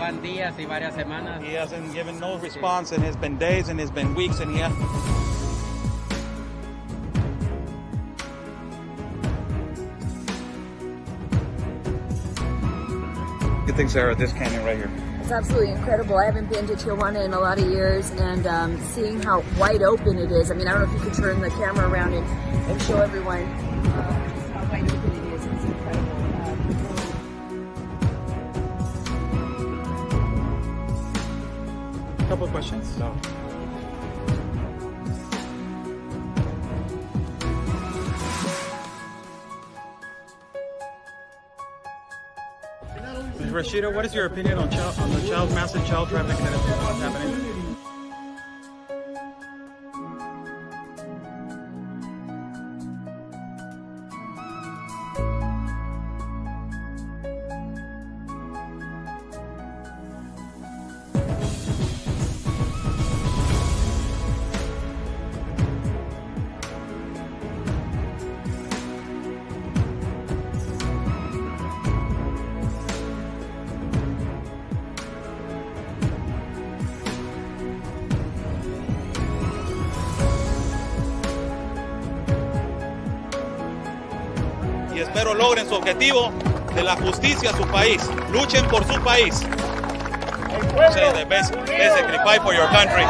van días y varias semanas. He hasn't given no response, and it's been days, and it's been weeks, and he Good things there at this canyon right here. It's absolutely incredible. I haven't been to Tijuana in a lot of years, and seeing how wide open it is. I mean, I don't know if you could turn the camera around and show everyone just how wide open it is. It's incredible. A couple of questions. So. Ms. Rashida, what is your opinion on the massive child trafficking that is happening? Y espero logren su objetivo de la justicia a su país. Luchen por su país. Say the basically fight for your country.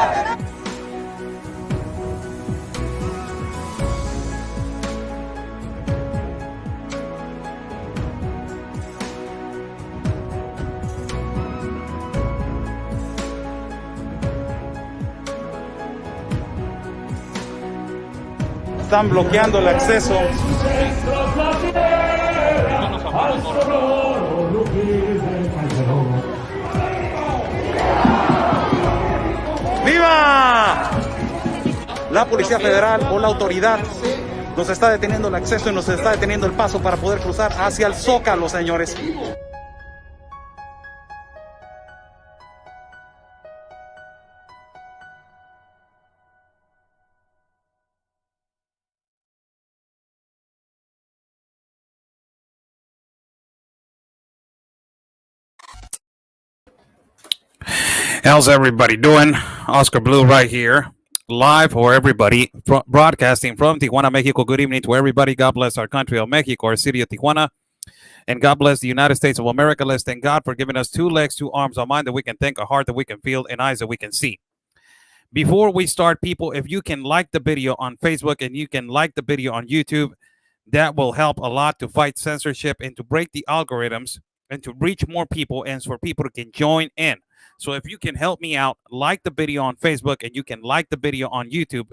Están bloqueando el acceso. ¡Viva! La Policía Federal o la autoridad nos está deteniendo el acceso y nos está deteniendo el paso para poder cruzar hacia el Zócalo, señores. How's everybody doing? Oscar Blue right here, live for everybody, broadcasting from Tijuana, Mexico. Good evening to everybody. God bless our country of Mexico, our city of Tijuana, and God bless the United States of America. Let's thank God for giving us 2 legs, 2 arms, a mind that we can think, a heart that we can feel, and eyes that we can see. Before we start, people, if you can like the video on Facebook and you can like the video on YouTube, that will help a lot to fight censorship and to break the algorithms and to reach more people and for people to can join in. So if you can help me out, like the video on Facebook and you can like the video on YouTube,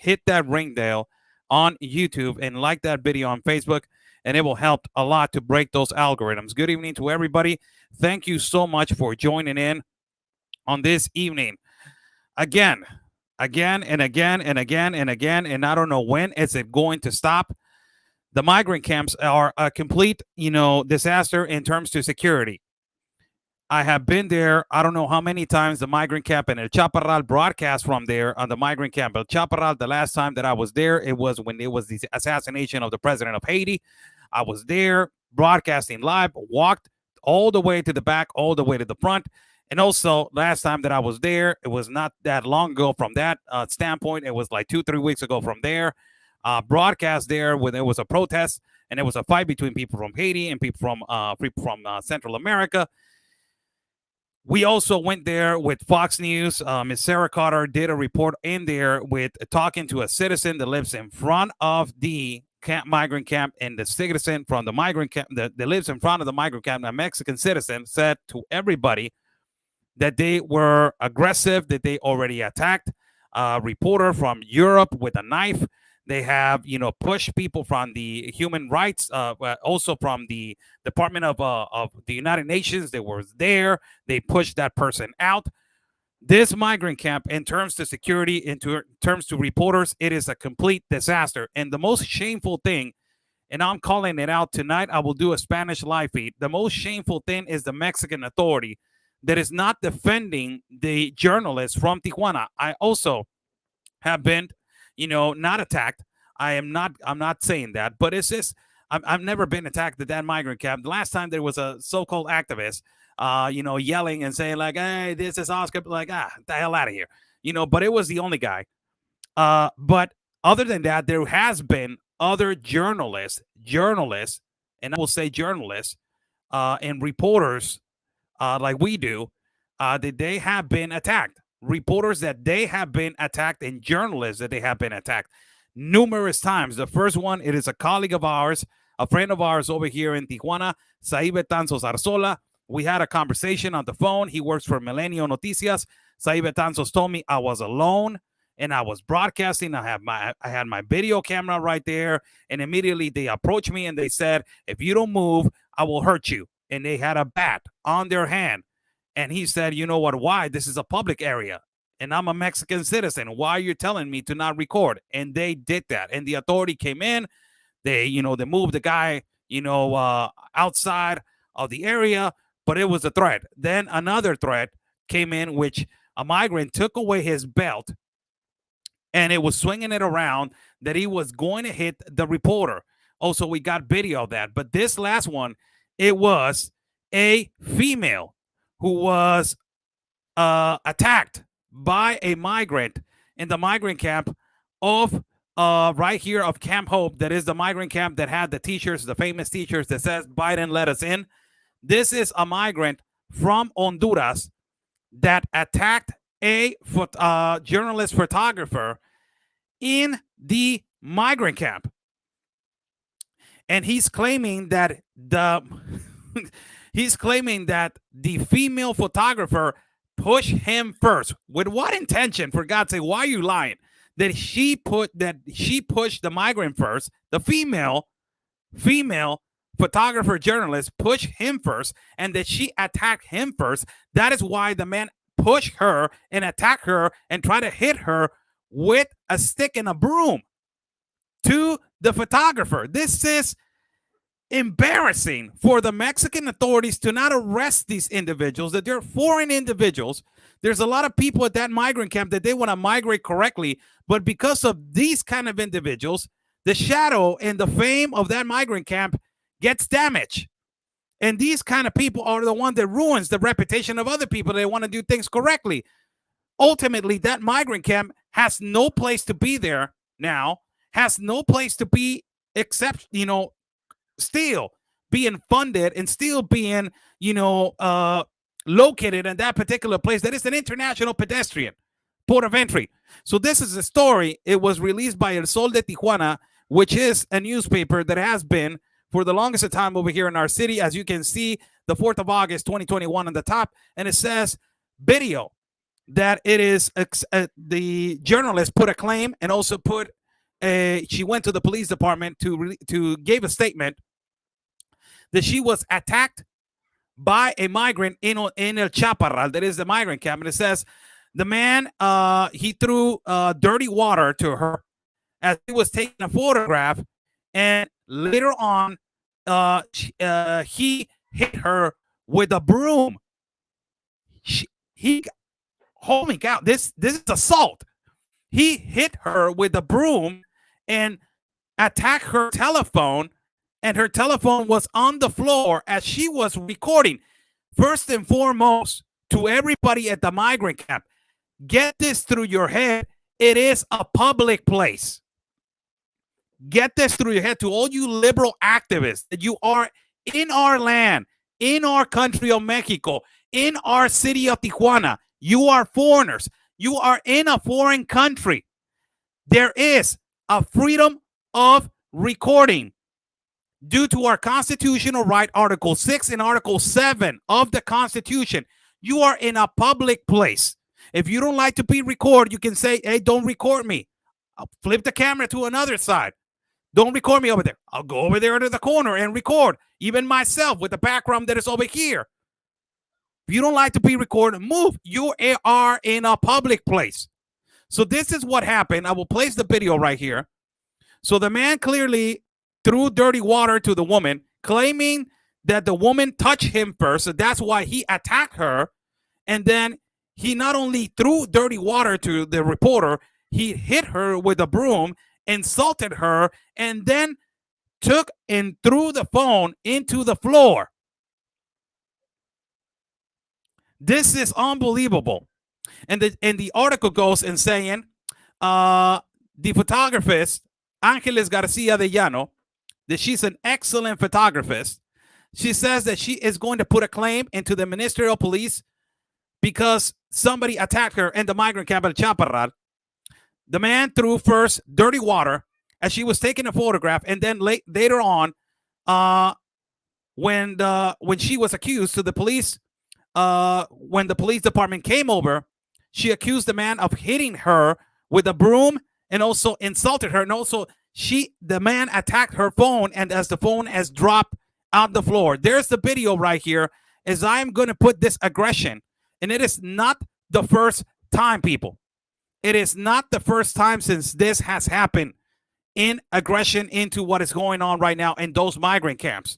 hit that ring bell on YouTube and like that video on Facebook, and it will help a lot to break those algorithms. Good evening to everybody. Thank you so much for joining in on this evening. Again, and again, and again, and I don't know when is it going to stop. The migrant camps are a complete, disaster in terms to security. I have been there, I don't know how many times, the migrant camp, and El Chaparral broadcast from there on the migrant camp. El Chaparral, the last time that I was there, it was when it was the assassination of the president of Haiti. I was there broadcasting live, walked all the way to the back, all the way to the front. And also, last time that I was there, it was not that long ago from that standpoint. It was like 2-3 weeks ago from there. Broadcast there when there was a protest, and it was a fight between people from Haiti and people from Central America. We also went there with Fox News. Ms. Sarah Carter did a report in there with talking to a citizen that lives in front of the migrant camp, and the citizen from the migrant camp that lives in front of the migrant camp, a Mexican citizen, said to everybody that they were aggressive, that they already attacked a reporter from Europe with a knife. They have, pushed people from the human rights, also from the Department of the United Nations that was there. They pushed that person out. This migrant camp, in terms to security, in terms to reporters, it is a complete disaster. And the most shameful thing, and I'm calling it out tonight, I will do a Spanish live feed. The most shameful thing is the Mexican authority that is not defending the journalists from Tijuana. I also have been not attacked. I'm not saying that, but it's just, I've never been attacked at that migrant camp. The last time there was a so-called activist yelling and saying like, "Hey, this is Oscar," like, the hell out of here, But it was the only guy. But other than that, there has been other journalists, and I will say journalists, and reporters, like we do, that they have been attacked. Reporters that they have been attacked, and journalists that they have been attacked numerous times. The first one, it is a colleague of ours, a friend of ours over here in Tijuana, Saí Betanzos Arzola. We had a conversation on the phone. He works for Milenio Noticias. Saí Betanzos told me I was alone and I was broadcasting. I had my video camera right there, and immediately they approached me and they said, "If you don't move, I will hurt you." And they had a bat on their hand. And he said, "You know what? Why? This is a public area, and I'm a Mexican citizen. Why are you telling me to not record?" And they did that. And the authority came in. They moved the guy, outside of the area, but it was a threat. Then another threat came in, which a migrant took away his belt, and it was swinging it around that he was going to hit the reporter. Also, we got video of that. But this last one, it was a female who was attacked by a migrant in the migrant camp of right here of Camp Hope. That is the migrant camp that had the t-shirts, the famous t-shirts that says "Biden let us in." This is a migrant from Honduras that attacked a journalist photographer in the migrant camp. And he's claiming that the female photographer pushed him first. With what intention? For God's sake, why are you lying? That she pushed the migrant first. The female photographer journalist pushed him first, and that she attacked him first. That is why the man pushed her and attacked her and tried to hit her with a stick and a broom to the photographer. This is embarrassing for the Mexican authorities to not arrest these individuals, that they're foreign individuals. There's a lot of people at that migrant camp that they want to migrate correctly, but because of these kind of individuals, the shadow and the fame of that migrant camp gets damaged. And these kind of people are the ones that ruins the reputation of other people that want to do things correctly. Ultimately, that migrant camp has no place to be there now, has no place to be except, still being funded and still being, located in that particular place that is an international pedestrian port of entry. So this is a story. It was released by El Sol de Tijuana, which is a newspaper that has been for the longest time over here in our city. As you can see, the 4th of August, 2021 on the top, and it says video that it is the journalist put a claim and also put she went to the police department to give a statement that she was attacked by a migrant in El Chaparral, that is the migrant camp. And it says the man, he threw dirty water to her as he was taking a photograph, and later on, he hit her with a broom. Holy cow, this is assault. He hit her with a broom and attacked her telephone, and her telephone was on the floor as she was recording. First and foremost, to everybody at the migrant camp, get this through your head. It is a public place. Get this through your head to all you liberal activists that you are in our land, in our country of Mexico, in our city of Tijuana. You are foreigners. You are in a foreign country. There is a freedom of recording due to our constitutional right, Article 6 and Article 7 of the Constitution. You are in a public place. If you don't like to be recorded, you can say, "Hey, don't record me. I'll flip the camera to another side. Don't record me over there. I'll go over there to the corner and record, even myself with the background that is over here." If you don't like to be recorded, move. You are in a public place. So this is what happened. I will place the video right here. So the man clearly threw dirty water to the woman, claiming that the woman touched him first. So that's why he attacked her. And then he not only threw dirty water to the reporter, he hit her with a broom, insulted her, and then took and threw the phone into the floor. This is unbelievable. And the article goes in saying the photographist Angeles Garcia de Llano, that she's an excellent photographist. She says that she is going to put a claim into the ministerial police because somebody attacked her in the migrant camp at Chaparral. The man threw first dirty water as she was taking a photograph, and then later on, when she was accused to the police, when the police department came over, she accused the man of hitting her with a broom and also insulted her, and also the man attacked her phone, and as the phone has dropped out the floor. There's the video right here as I'm going to put this aggression, and it is not the first time, people. It is not the first time since this has happened in aggression into what is going on right now in those migrant camps.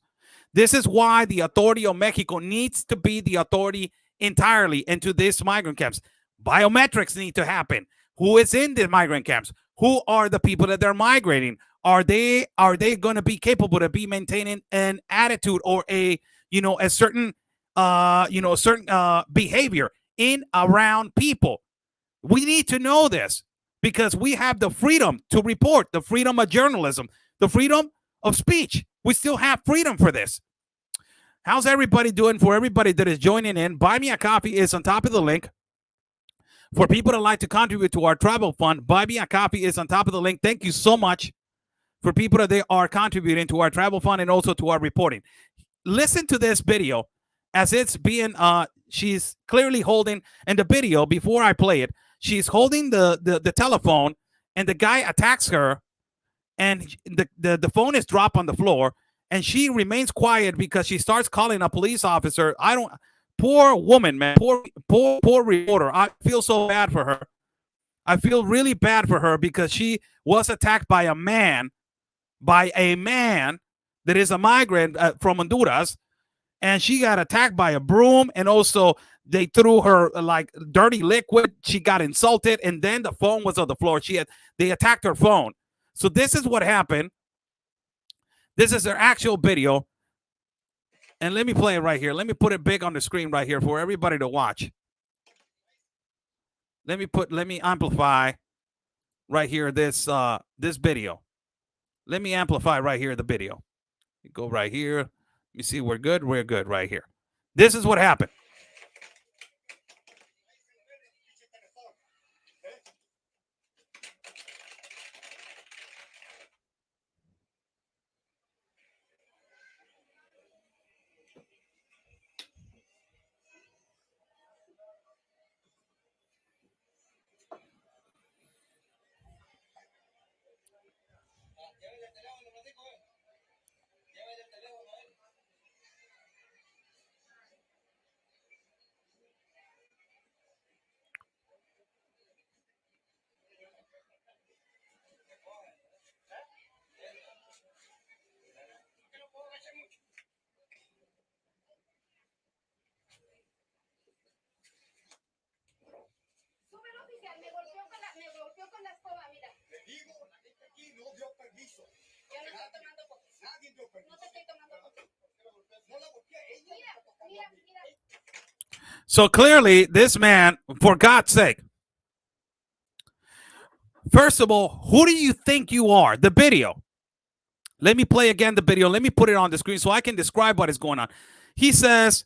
This is why the authority of Mexico needs to be the authority entirely into these migrant camps. Biometrics need to happen. Who is in the migrant camps? Who are the people that they're migrating? Are they going to be capable to be maintaining an attitude or a certain behavior in around people? We need to know this because we have the freedom to report, the freedom of journalism, the freedom of speech. We still have freedom for this. How's everybody doing? For everybody that is joining in, Buy Me a Coffee is on top of the link. For people that like to contribute to our travel fund, Buy Me a Coffee is on top of the link. Thank you so much for people that they are contributing to our travel fund and also to our reporting. Listen to this video as it's being, she's clearly holding, in the video, before I play it, she's holding the telephone, and the guy attacks her, and the phone is dropped on the floor, and she remains quiet because she starts calling a police officer. Poor woman, man, poor reporter. I feel so bad for her. I feel really bad for her because she was attacked by a man that is a migrant from Honduras, and she got attacked by a broom, and also they threw her like dirty liquid. She got insulted, and then the phone was on the floor. They attacked her phone. So this is what happened. This is their actual video. And let me play it right here. Let me put it big on the screen right here for everybody to watch. Let me amplify right here this video. Let me amplify right here the video. You go right here. You see we're good right here. This is what happened. So clearly, this man, for God's sake, first of all, who do you think you are? The video. Let me play again the video. Let me put it on the screen so I can describe what is going on. He says,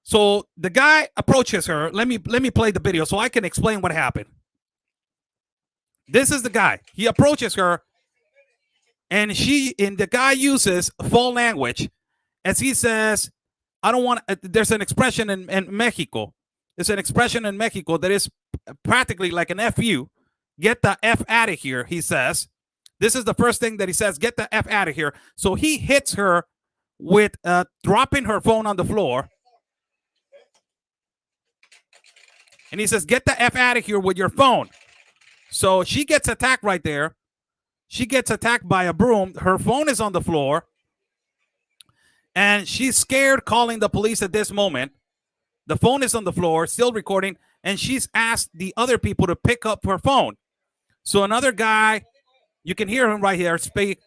so the guy approaches her. Let me play the video so I can explain what happened. This is the guy. He approaches her, and the guy uses foul language as he says, I don't want, there's an expression in Mexico. There's an expression in Mexico that is practically like an FU. Get the F out of here, he says. This is the first thing that he says, get the F out of here. So he hits her with dropping her phone on the floor. And he says, get the F out of here with your phone. So she gets attacked right there. She gets attacked by a broom. Her phone is on the floor. And she's scared, calling the police at this moment. The phone is on the floor, still recording. And she's asked the other people to pick up her phone. So another guy, you can hear him right here speak,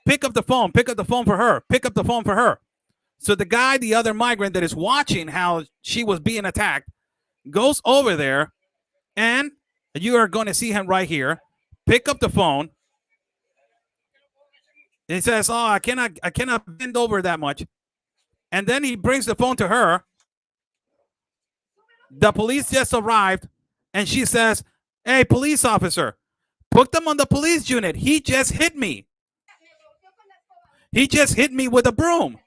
pick up the phone for her, pick up the phone for her. So the guy, the other migrant that is watching how she was being attacked, goes over there, and you are going to see him right here. Pick up the phone. And he says, "Oh, I cannot bend over that much." And then he brings the phone to her. The police just arrived, and she says, "Hey, police officer, put them on the police unit. He just hit me. He just hit me with a broom.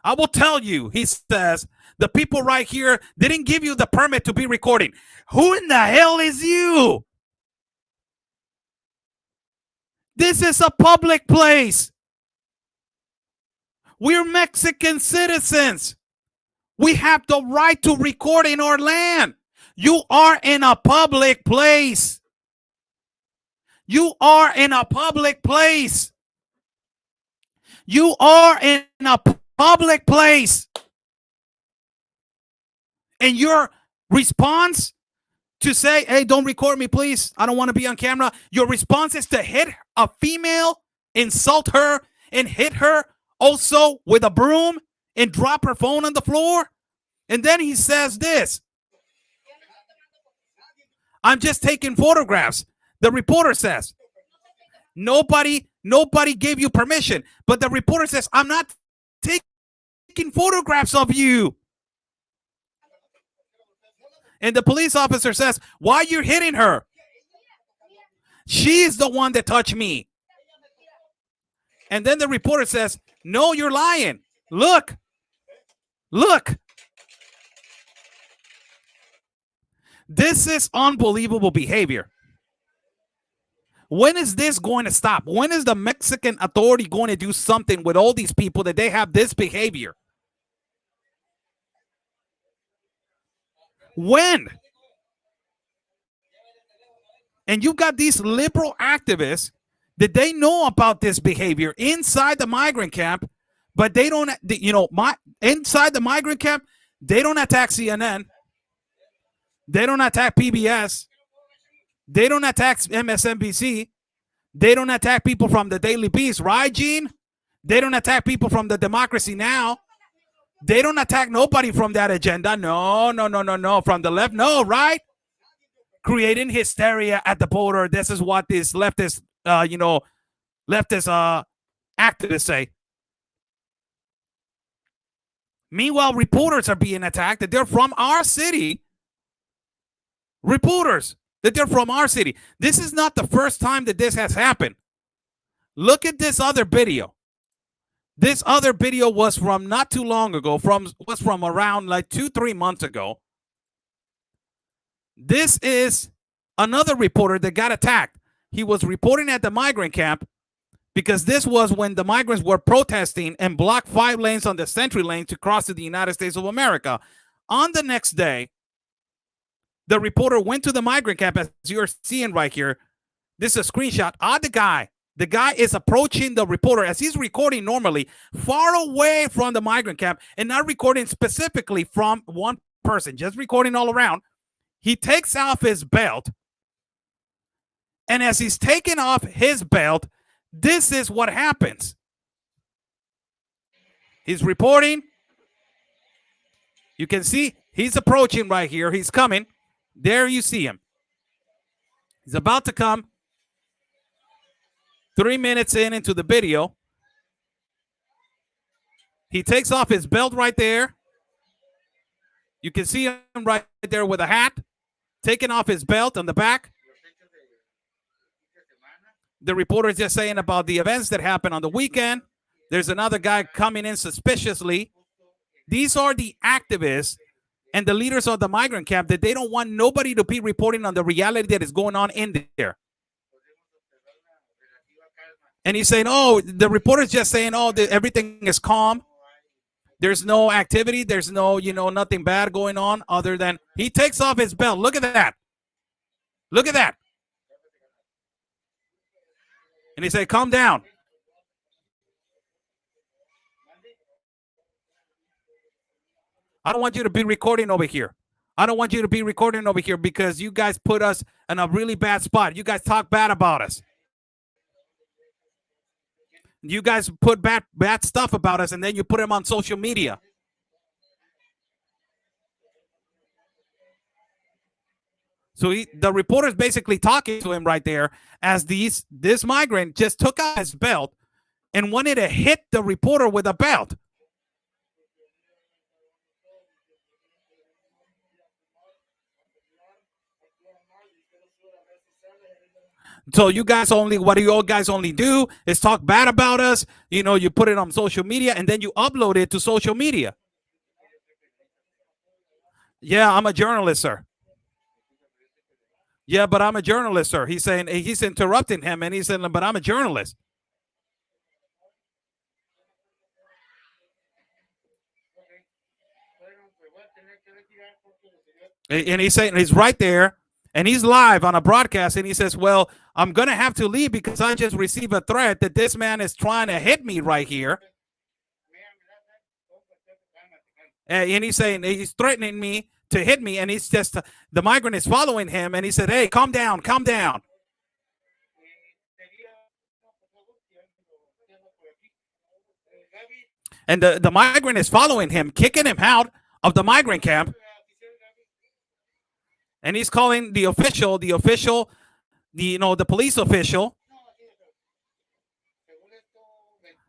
I will tell you," he says, "the people right here didn't give you the permit to be recording." Who in the hell is you? This is a public place. We're Mexican citizens. We have the right to record in our land. You are in a public place. You are in a public place. You are in a public place. And your response to say, "Hey, don't record me, please. I don't want to be on camera." Your response is to hit a female, insult her, and hit her also with a broom and drop her phone on the floor. And then he says this, "I'm just taking photographs." The reporter says, nobody gave you permission. But the reporter says, "I'm not taking photographs of you." And the police officer says, "Why are you hitting her? She's the one that touched me." And then the reporter says, "No, you're lying. Look. This is unbelievable behavior. When is this going to stop? When is the Mexican authority going to do something with all these people that they have this behavior? When? And you got these liberal activists that they know about this behavior inside the migrant camp, but they don't, inside the migrant camp, they don't attack CNN. They don't attack PBS. They don't attack MSNBC. They don't attack people from the Daily Beast, right, Gene? They don't attack people from the Democracy Now! They don't attack nobody from that agenda. No. From the left, no, right? Creating hysteria at the border. This is what these leftist, activists say. Meanwhile, reporters are being attacked that they're from our city. Reporters that they're from our city. This is not the first time that this has happened. Look at this other video. This other video was from not too long ago, was from around like 2-3 months ago. This is another reporter that got attacked. He was reporting at the migrant camp because this was when the migrants were protesting and blocked 5 lanes on the Century Lane to cross to the United States of America. On the next day, the reporter went to the migrant camp, as you're seeing right here. This is a screenshot of the guy. The guy is approaching the reporter as he's recording normally, far away from the migrant camp and not recording specifically from one person, just recording all around. He takes off his belt. And as he's taking off his belt, this is what happens. He's reporting. You can see he's approaching right here. He's coming. There you see him. He's about to come. 3 minutes into the video, he takes off his belt right there. You can see him right there with a hat, taking off his belt on the back. The reporter is just saying about the events that happened on the weekend. There's another guy coming in suspiciously. These are the activists and the leaders of the migrant camp that they don't want nobody to be reporting on the reality that is going on in there. And he's saying, oh, the reporter's just saying, oh, everything is calm. There's no activity. There's no, nothing bad going on other than he takes off his belt. Look at that. Look at that. And he said, calm down. I don't want you to be recording over here. I don't want you to be recording over here because you guys put us in a really bad spot. You guys talk bad about us. You guys put bad stuff about us, and then you put them on social media. So the reporter is basically talking to him right there as this migrant just took out his belt and wanted to hit the reporter with a belt. So you guys what you all guys only do is talk bad about us. You know, you put it on social media and then you upload it to social media. Yeah, I'm a journalist, sir. Yeah, but I'm a journalist, sir. He's saying, he's interrupting him, and he's saying, but I'm a journalist. And he's saying, he's right there, and he's live on a broadcast, and he says, well, I'm going to have to leave because I just received a threat that this man is trying to hit me right here. And he's saying, he's threatening me to hit me, and he's just, the migrant is following him, and he said, hey, calm down, calm down. And the migrant is following him, kicking him out of the migrant camp. And he's calling the official, the police official.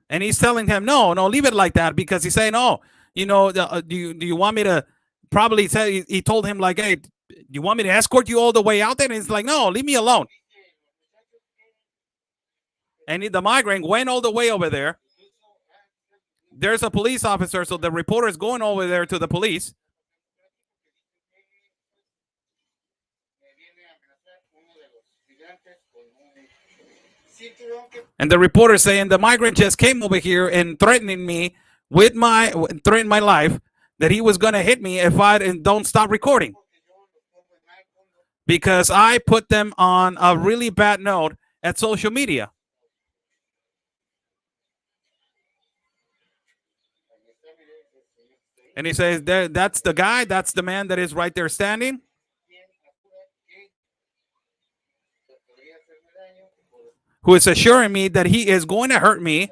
And he's telling him, no, leave it like that, because he's saying, oh, do you want me to probably say, he told him like, hey, do you want me to escort you all the way out there? And he's like, no, leave me alone. And the migrant went all the way over there. There's a police officer, so the reporter is going over there to the police. And the reporter is saying the migrant just came over here and threatening me with my life, that he was going to hit me if I don't stop recording, because I put them on a really bad note at social media. And he says, that's the guy, that's the man that is right there standing, who is assuring me that he is going to hurt me.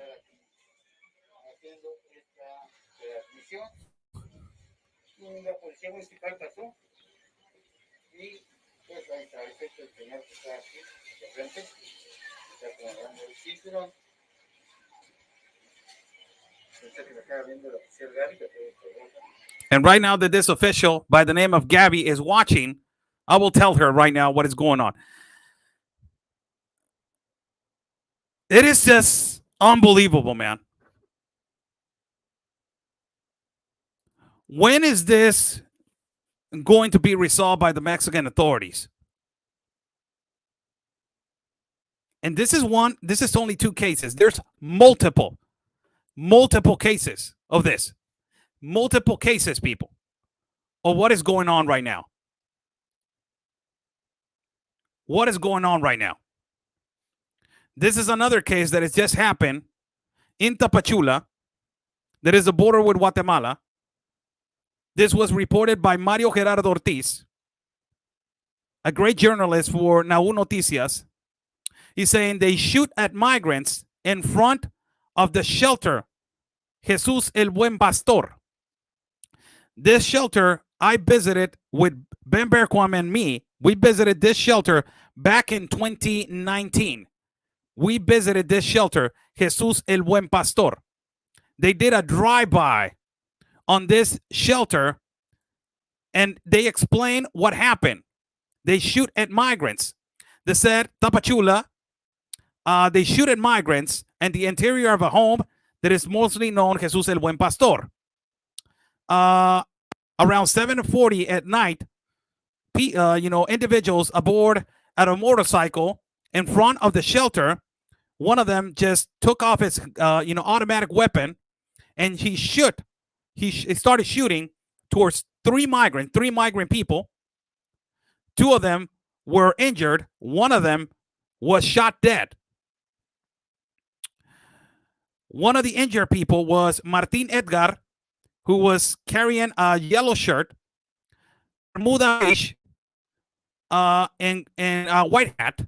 And right now that this official by the name of Gabby is watching, I will tell her right now what is going on. It is just unbelievable, man. When is this going to be resolved by the Mexican authorities? And this is only 2 cases. There's multiple cases of this. Multiple cases, people, of what is going on right now. What is going on right now? This is another case that has just happened in Tapachula, that is the border with Guatemala. This was reported by Mario Gerardo Ortiz, a great journalist for Naú Noticias. He's saying they shoot at migrants in front of the shelter, Jesus el Buen Pastor. This shelter, I visited with Ben Berquam and me. We visited this shelter back in 2019. We visited this shelter, Jesus el Buen Pastor. They did a drive-by on this shelter, and they explain what happened. They shoot at migrants. They said, Tapachula, they shoot at migrants in the interior of a home that is mostly known Jesus el Buen Pastor. Around 7:40 at night, individuals aboard at a motorcycle in front of the shelter, one of them just took off his automatic weapon, and he started shooting towards three migrant people. 2 of them were injured. 1 of them was shot dead. One of the injured people was Martin Edgar, who was carrying a yellow shirt, Bermuda and a white hat.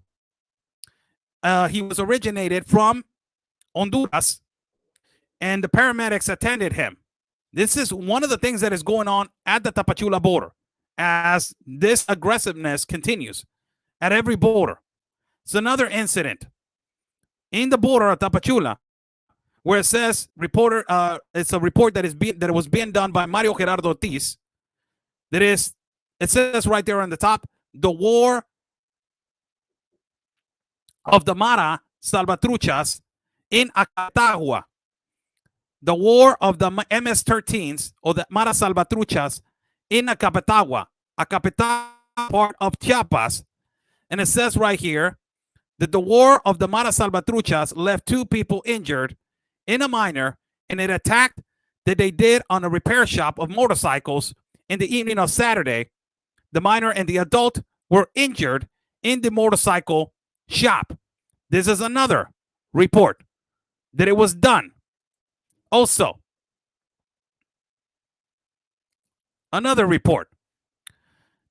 He was originated from Honduras, and the paramedics attended him. This is one of the things that is going on at the Tapachula border as this aggressiveness continues at every border. It's another incident in the border of Tapachula where it says reporter. It's a report that was being done by Mario Gerardo Ortiz. It says right there on the top, the war of the Mara Salvatruchas in Acatagua. The war of the MS-13s or the Mara Salvatruchas in Acapetagua, part of Chiapas. And it says right here that the war of the Mara Salvatruchas left 2 people injured in a minor in an attack that they did on a repair shop of motorcycles in the evening of Saturday. The minor and the adult were injured in the motorcycle shop. This is another report that it was done. Also, another report.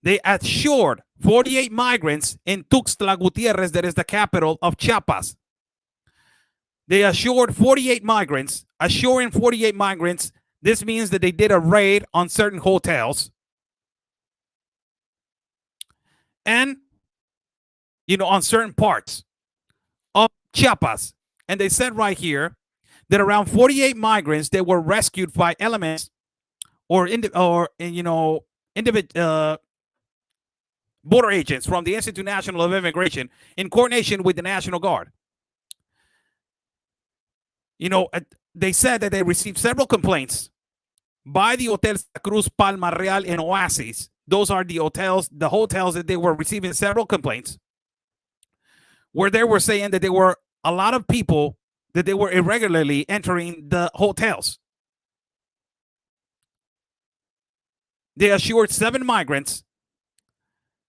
They assured 48 migrants in Tuxtla Gutierrez, that is the capital of Chiapas. They assured 48 migrants. Assuring 48 migrants, this means that they did a raid on certain hotels. And, on certain parts of Chiapas. And they said right here that around 48 migrants that were rescued by elements or border agents from the Institute National of Immigration in coordination with the National Guard. They said that they received several complaints by the Hotels Cruz, Palma Real, and Oasis. Those are the hotels that they were receiving several complaints where they were saying that there were a lot of people that they were irregularly entering the hotels. They assured 7 migrants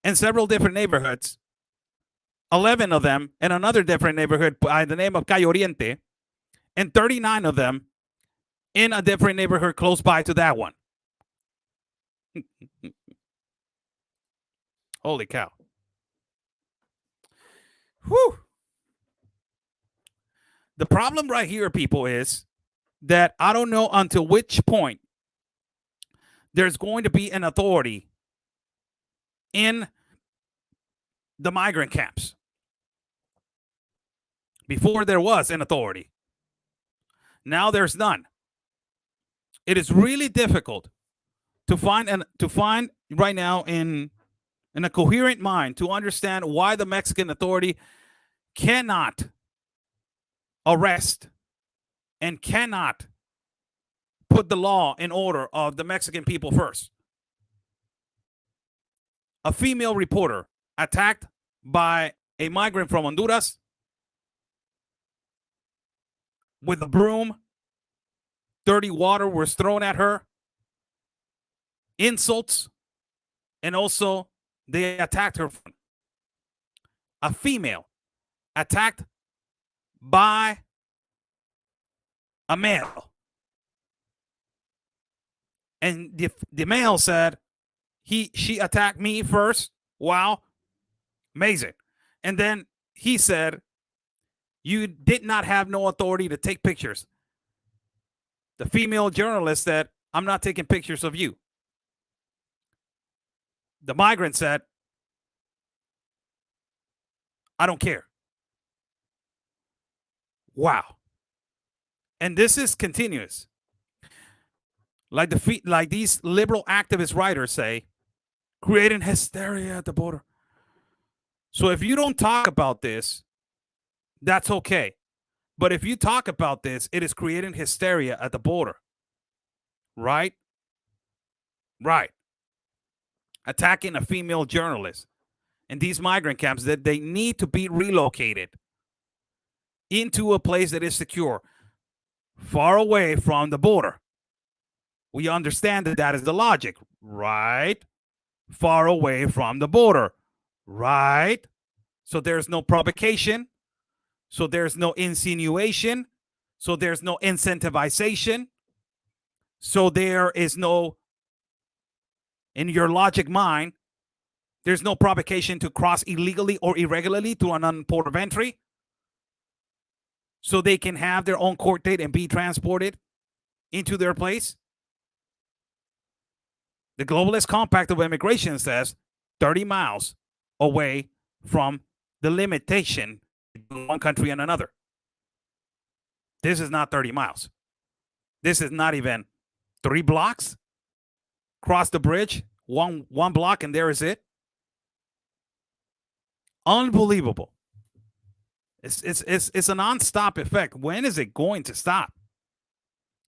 in several different neighborhoods, 11 of them in another different neighborhood by the name of Calle Oriente, and 39 of them in a different neighborhood close by to that one. Holy cow. Whew. The problem right here, people, is that I don't know until which point there's going to be an authority in the migrant camps. Before there was an authority. Now there's none. It is really difficult to find right now in a coherent mind to understand why the Mexican authority cannot arrest and cannot put the law in order of the Mexican people first. A female reporter attacked by a migrant from Honduras with a broom. Dirty water was thrown at her. Insults. And also they attacked her. A female attacked by a male. And the male said, she attacked me first. Wow. Amazing. And then he said, you did not have no authority to take pictures. The female journalist said, I'm not taking pictures of you. The migrant said, I don't care. Wow. And this is continuous. Like these liberal activist writers say, creating hysteria at the border. So if you don't talk about this, that's okay. But if you talk about this, it is creating hysteria at the border. Right? Right. Attacking a female journalist in these migrant camps that they need to be relocated into a place that is secure, far away from the border. We understand that that is the logic, right? Far away from the border, right? So there's no provocation. So there's no insinuation. So there's no incentivization. So there is no, in your logic mind, there's no provocation to cross illegally or irregularly to an port of entry. so they can have their own court date and be transported into their place? The Globalist Compact of Immigration says 30 miles away from the limitation between one country and another. This is not 30 miles. This is not even 3 blocks. Cross the bridge, one block, and there is it. Unbelievable. It's a non-stop effect. When is it going to stop?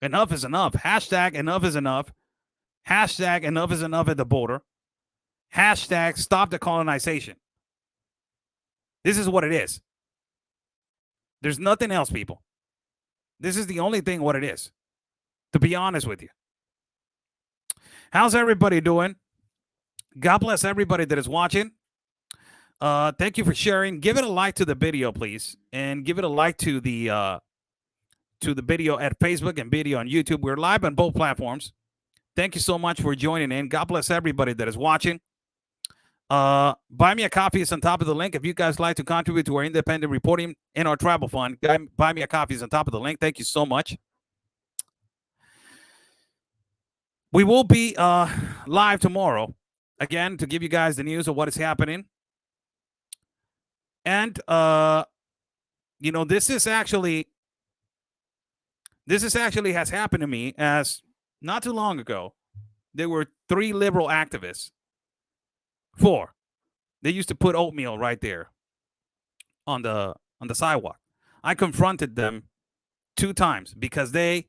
Enough is enough. Hashtag enough is enough. Hashtag enough is enough at the border. Hashtag stop the colonization. This is what it is. There's nothing else, people. This is the only thing what it is, to be honest with you. How's everybody doing? God bless everybody that is watching. Thank you for sharing. Give it a like to the video, please, and give it a like to the video at Facebook and video on YouTube. We're live on both platforms. Thank you so much for joining in. God bless everybody that is watching. Buy me a coffee is on top of the link. If you guys like to contribute to our independent reporting and our travel fund, buy me a coffee is on top of the link. Thank you so much. We will be live tomorrow again to give you guys the news of what is happening. And this is actually has happened to me, as not too long ago there were 3 liberal activists. 4. They used to put oatmeal right there on the sidewalk. I confronted them 2 times because they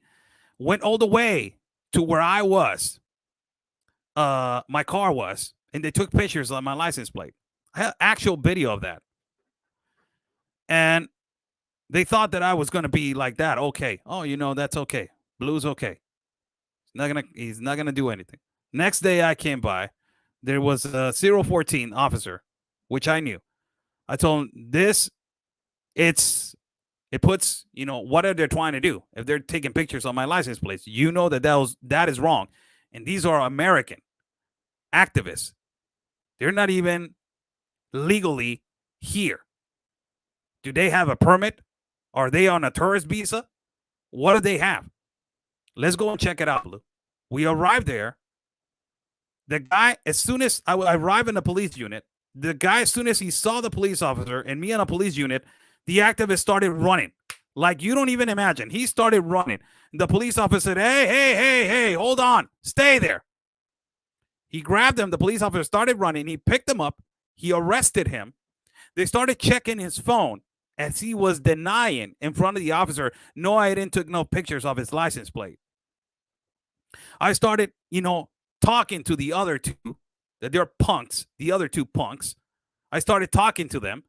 went all the way to where I was, my car was, and they took pictures of my license plate. I have actual video of that. And they thought that I was going to be like that. Okay. Oh, that's okay. Blue's okay. He's not gonna do anything. Next day I came by. There was a 014 officer, which I knew. I told him it puts, what are they trying to do? If they're taking pictures on my license plates, that is wrong. And these are American activists. They're not even legally here. Do they have a permit? Are they on a tourist visa? What do they have? Let's go and check it out, Blue. We arrived there. The guy, as soon as I arrived in the police unit, the guy, as soon as he saw the police officer and me on a police unit, the activist started running. Like you don't even imagine. He started running. The police officer said, hey, hold on. Stay there. He grabbed him. The police officer started running. He picked him up. He arrested him. They started checking his phone as he was denying in front of the officer, no, I didn't take no pictures of his license plate. I started, talking to the other 2, that they're punks, the other 2 punks. I started talking to them.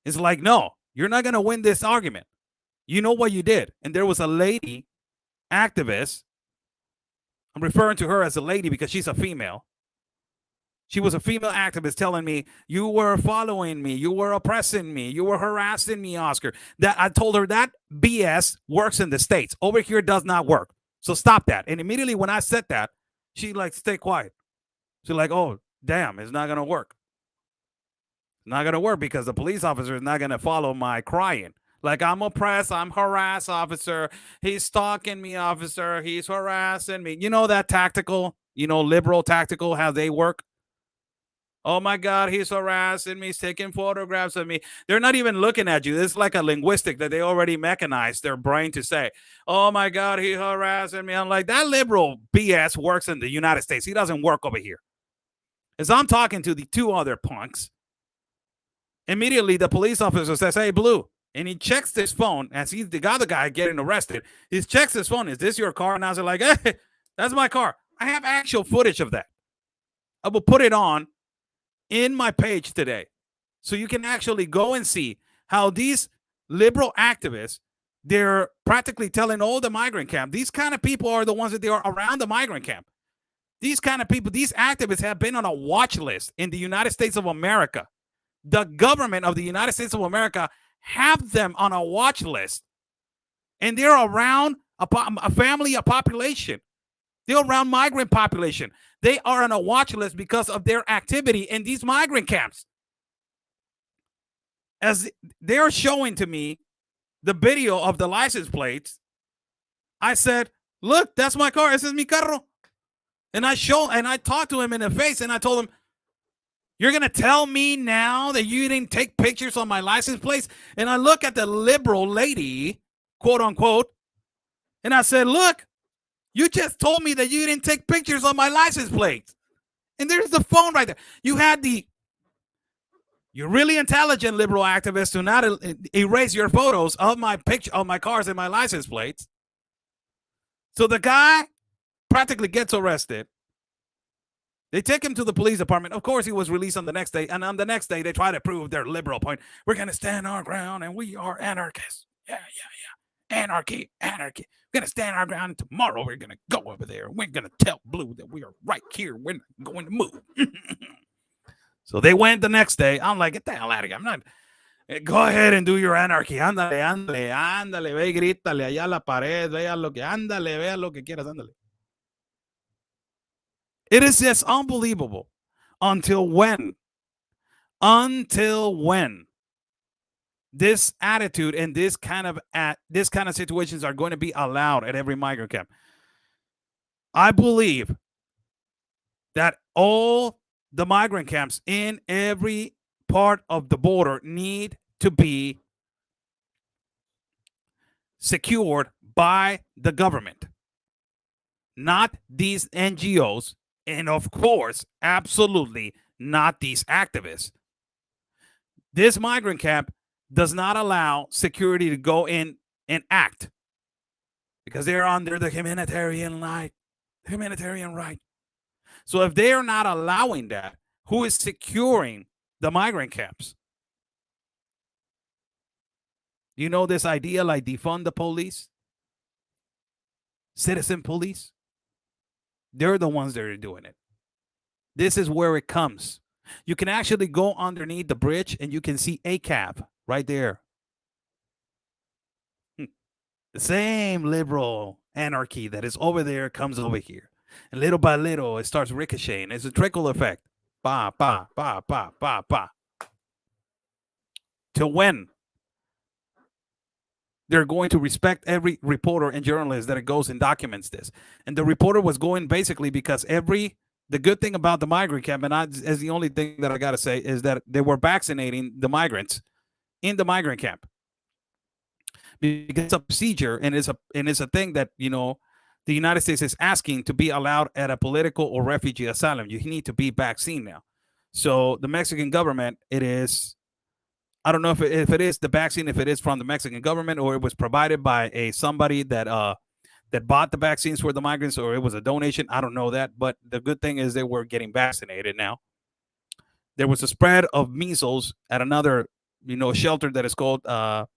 It's like, no, you're not going to win this argument. You know what you did. And there was a lady activist. I'm referring to her as a lady because she's a female. She was a female activist telling me, you were following me, you were oppressing me, you were harassing me, Oscar. That I told her that BS works in the States. Over here does not work. So stop that. And immediately when I said that, she stay quiet. She's like, oh, damn, it's not going to work. It's not going to work because the police officer is not going to follow my crying. Like, I'm oppressed, I'm harassed, officer. He's stalking me, officer. He's harassing me. You know that tactical, liberal tactical, how they work? Oh, my God, he's harassing me. He's taking photographs of me. They're not even looking at you. It's like a linguistic that they already mechanized their brain to say, oh, my God, he's harassing me. I'm like, that liberal BS works in the United States. He doesn't work over here. As I'm talking to the 2 other punks, immediately the police officer says, hey, Blue. And he checks his phone as he's the other guy getting arrested. He checks his phone. Is this your car? And I was like, hey, that's my car. I have actual footage of that. I will put it on in my page today, so you can actually go and see how these liberal activists, they're practically telling all the migrant camp, these kind of people are the ones that they are around the migrant camp. These kind of people, these activists have been on a watch list in the United States of America. The government of the United States of America have them on a watch list, and they're around a family, a population. They're around migrant population. They are on a watch list because of their activity in these migrant camps. As they're showing to me the video of the license plates, I said, look, that's my car. Ese es mi carro. And I talked to him in the face and I told him, you're going to tell me now that you didn't take pictures on my license plates? And I look at the liberal lady, quote unquote, and I said, look, you just told me that you didn't take pictures on my license plates. And there's the phone right there. You're really intelligent, liberal activists, to not erase your photos of my picture, of my cars and my license plates. So the guy practically gets arrested. They take him to the police department. Of course, he was released on the next day. And on the next day, they try to prove their liberal point. We're going to stand our ground and we are anarchists. Yeah. Anarchy. We're going to stand our ground. And tomorrow, we're going to go over there. We're going to tell Blue that we are right here. We're not going to move. So they went the next day. I'm like, get the hell out of here. I'm not. Go ahead and do your anarchy. Ándale. Ve y grítale allá a la pared. Vea lo que quieras. Ándale. It is just unbelievable. Until when this attitude and this kind of situations are going to be allowed at every migrant camp? I believe that all the migrant camps in every part of the border need to be secured by the government, not these NGOs. And of course, absolutely not these activists. This migrant camp does not allow security to go in and act because they're under the humanitarian right. So if they are not allowing that, who is securing the migrant camps? You know this idea like defund the police? Citizen police? They're the ones that are doing it. This is where it comes. You can actually go underneath the bridge and you can see a cab right there. The same liberal anarchy that is over there comes over here. And little by little, it starts ricocheting. It's a trickle effect. Ba, ba, ba, ba, ba, ba. Till when they're going to respect every reporter and journalist that goes and documents this. And the reporter was going basically because the good thing about the migrant camp, and as the only thing that I got to say, is that they were vaccinating the migrants in the migrant camp. Because it's a procedure and it's a thing that, you know, the United States is asking to be allowed at a political or refugee asylum. You need to be vaccinated now. So the Mexican government, it is, I don't know if it is the vaccine, if it is from the Mexican government or it was provided by somebody that bought the vaccines for the migrants, or it was a donation. I don't know that. But the good thing is they were getting vaccinated now. There was a spread of measles at another, you know, shelter that is called Carmen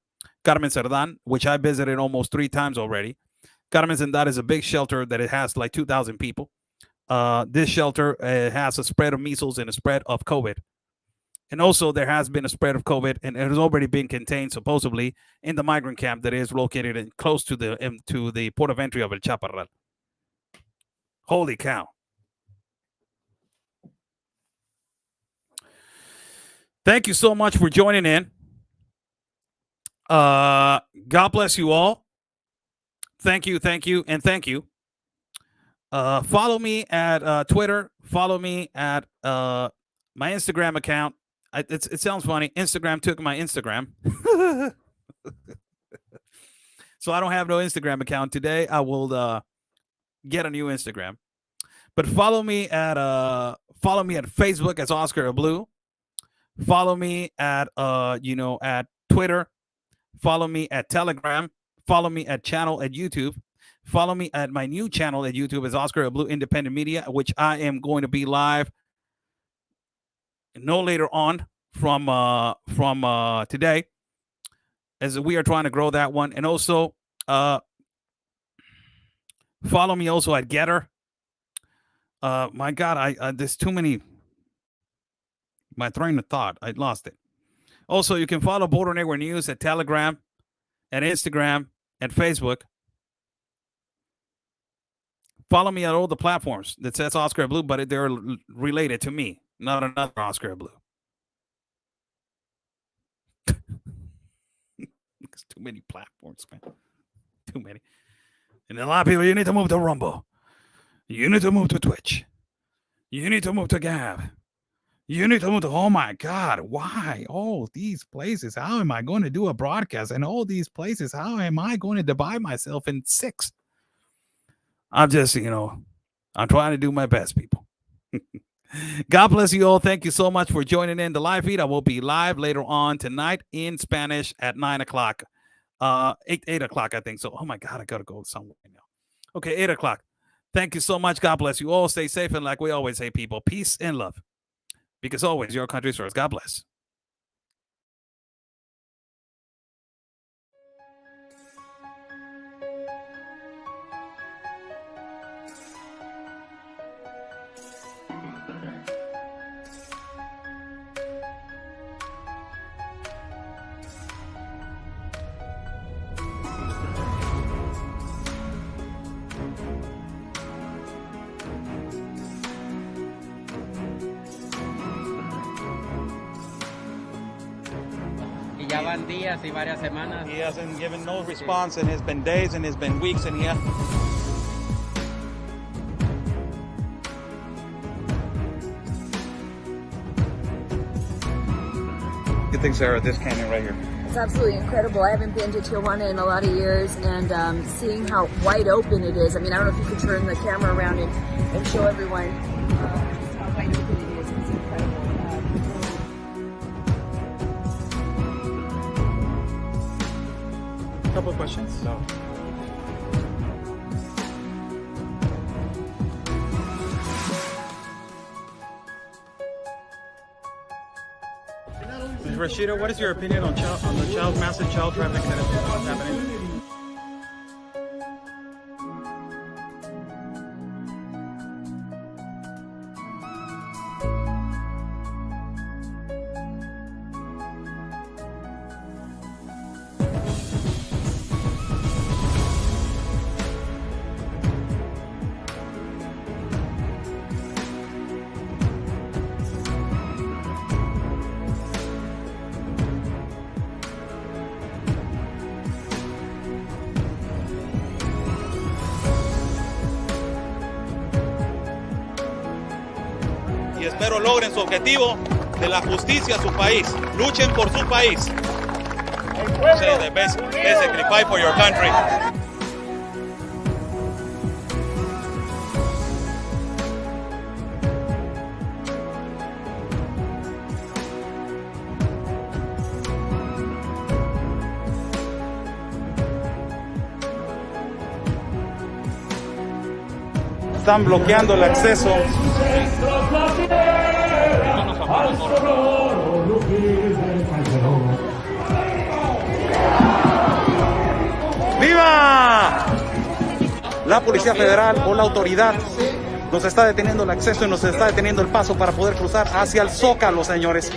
Cerdán, which I visited almost 3 times already. Carmen Cerdán is a big shelter that it has like 2,000 people. This shelter has a spread of measles and a spread of COVID. And also there has been a spread of COVID, and it has already been contained supposedly in the migrant camp that is located close to the port of entry of El Chaparral. Holy cow. Thank you so much for joining in. God bless you all. Thank you, and thank you. Follow me at Twitter. Follow me at my Instagram account. It sounds funny. Instagram took my Instagram. So I don't have no Instagram account today. I will get a new Instagram. But follow me at Facebook as Oscar Blue. Follow me at at Twitter. Follow me at Telegram. Follow me at channel at YouTube. Follow me at my new channel at YouTube as Oscar Blue Independent Media, which I am going to be live no later on from today, as we are trying to grow that one. And also follow me also at Getter. My God, I there's too many. My train of thought, I lost it. Also, you can follow Border Network News at Telegram, at Instagram, and Facebook. Follow me on all the platforms that says Oscar Blue, but they're related to me, not another Oscar Blue. It's too Too many platforms, man. Too many. And a lot of people, you need to move to Rumble. You need to move to Twitch. You need to move to Gab. You need to move to, oh my God, why? All these places. How am I going to do a broadcast? And all these places, how am I going to divide myself in 6? I'm just, I'm trying to do my best, people. God bless you all. Thank you so much for joining in the live feed. I will be live later on tonight in Spanish at 9 o'clock. 8 o'clock, I think. So, oh my God, I got to go somewhere now. Okay, 8 o'clock. Thank you so much. God bless you all. Stay safe. And like we always say, people, peace and love. Because always your country's first. God bless. Ya van días y varias semanas. He hasn't given no response, and it's been days and it's been weeks, and he What do you think, Sarah, of this canyon right here? It's absolutely incredible. I haven't been to Tijuana in a lot of years, and seeing how wide open it is. I mean, I don't know if you could turn the camera around and show everyone just how wide open it is. It's incredible. Couple of questions. No. Rashida, what is your opinion on the massive child trafficking that is happening? Y espero logren su objetivo de la justicia a su país. Luchen por su país. Say the basically fight for your country. Están bloqueando el acceso. ¡Viva! La Policía Federal o la autoridad nos está deteniendo el acceso y nos está deteniendo el paso para poder cruzar hacia el Zócalo, señores.